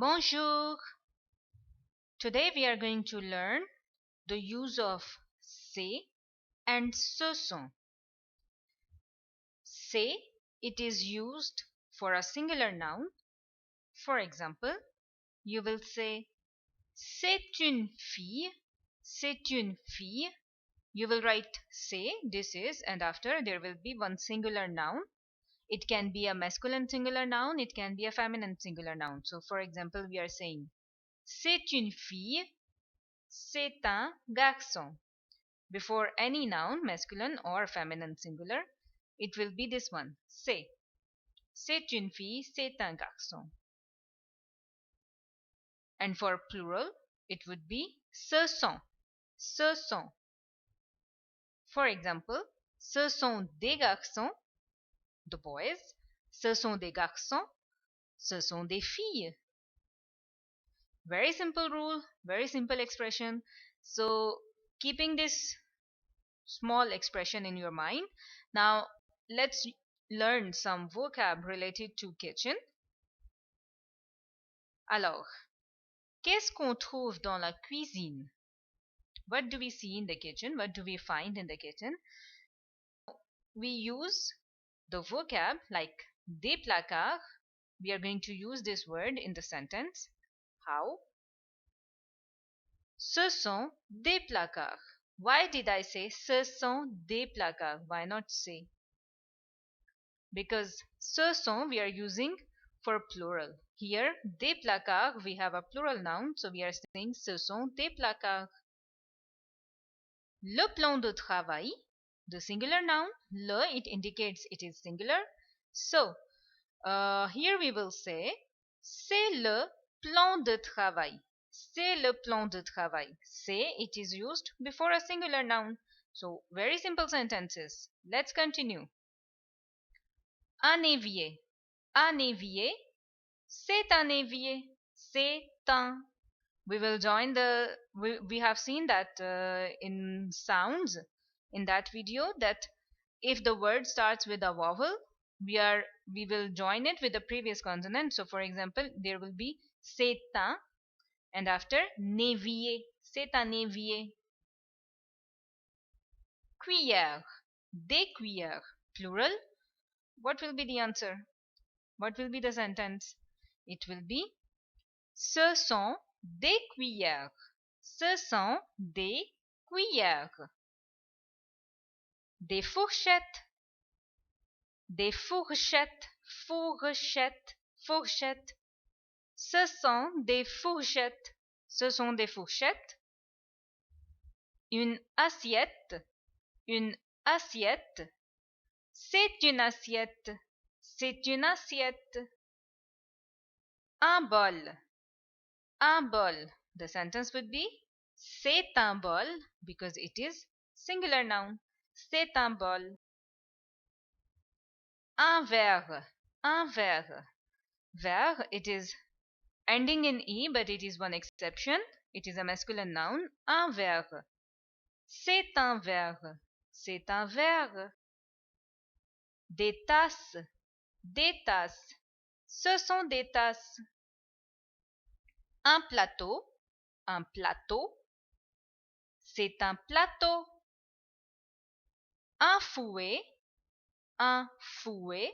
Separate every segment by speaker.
Speaker 1: Bonjour! Today we are going to learn the use of c'est and ce sont. C'est, it is used for a singular noun. For example, you will say c'est une fille, c'est une fille. You will write c'est, this is, and after there will be one singular noun. It can be a masculine singular noun, it can be a feminine singular noun. So for example, we are saying c'est une fille, c'est un garçon. Before any noun, masculine or feminine singular, it will be this one, c'est. C'est une fille, c'est un garçon. And for plural, it would be ce sont. Ce sont. For example, ce sont des garçons, the boys. Ce sont des garçons, ce sont des filles. Very simple rule, very simple expression. So keeping this small expression in your mind, now let's learn some vocab related to kitchen. Alors, qu'est-ce qu'on trouve dans la cuisine? What do we see in the kitchen? What do we find in the kitchen? We use the vocab like des placards. We are going to use this word in the sentence. How? Ce sont des placards. Why did I say ce sont des placards? Why not say? Because ce sont we are using for plural. Here, des placards, we have a plural noun, so we are saying ce sont des placards. Le plan de travail, the singular noun, le, it indicates it is singular. So, here we will say c'est le plan de travail. C'est le plan de travail. C'est, it is used before a singular noun. So, very simple sentences. Let's continue. Un évier. Un évier. C'est un évier. C'est un. We will join the. We have seen that in sounds in that video that if the word starts with a vowel, we will join it with the previous consonant. So, for example, there will be c'est un, and after névier. C'est un évier. Cuillère. Des cuillères. Plural. What will be the answer? What will be the sentence? It will be ce sont des cuillères. Ce sont des cuillères. Des fourchettes. Des fourchettes. Fourchettes. Fourchettes. Ce sont des fourchettes. Ce sont des fourchettes. Une assiette. Une assiette. C'est une assiette. C'est une assiette. Un bol. Un bol. The sentence would be c'est un bol because it is singular noun. C'est un bol. Un verre. Un verre. Verre, it is ending in E, but it is one exception. It is a masculine noun. Un verre. C'est un verre. C'est un verre. Des tasses. Des tasses. Ce sont des tasses. Un plateau. Un plateau. C'est un plateau. Un fouet. Un fouet.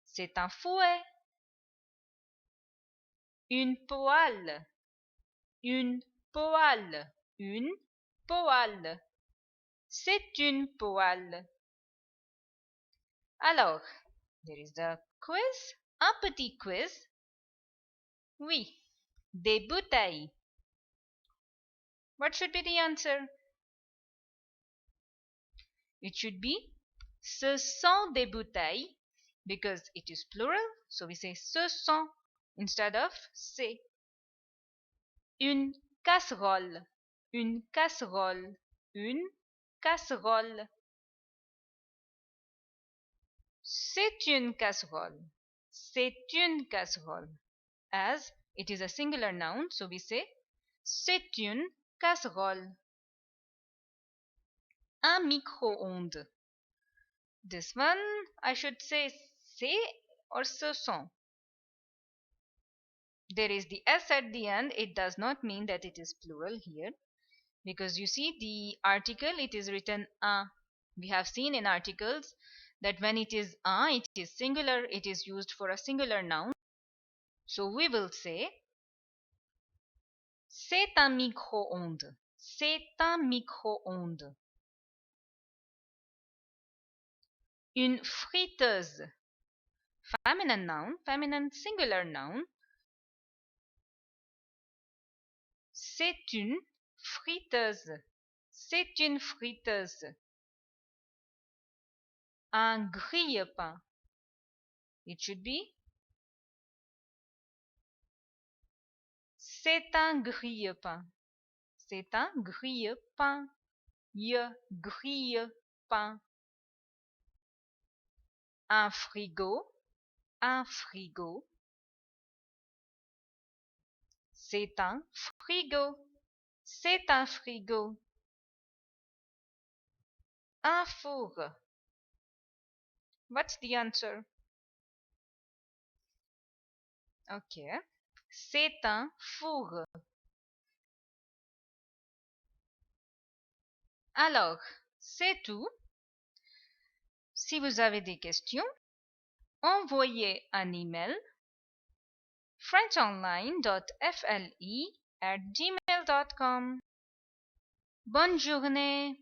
Speaker 1: C'est un fouet. Une poêle. Une poêle. Une poêle. C'est une poêle. Alors, there is the quiz. Un petit quiz. Oui. Des bouteilles. What should be the answer? It should be ce sont des bouteilles because it is plural. So we say ce sont instead of c'est. Une casserole. Une casserole. Une casserole. C'est une casserole. C'est une casserole. As it is a singular noun, so we say c'est une casserole. Un micro-ondes. This one I should say c'est or ce sont. there is the s at the end, it does not mean that it is plural here, because you see the article, it is written un. We have seen in articles that when it is un, it is singular, it is used for a singular noun. So we will say c'est un micro-ondes. C'est un micro-ondes. Une friteuse. Feminine noun, feminine singular noun. C'est une friteuse. C'est une friteuse. Un grille-pain. It should be c'est un grille-pain. C'est un grille-pain. Grille-pain. Un frigo. Un frigo. C'est un frigo. C'est un frigo. Un four. What's the answer? Okay. C'est un four. Alors, c'est tout. Si vous avez des questions, envoyez un email frenchonline.fle@gmail.com. Bonne journée.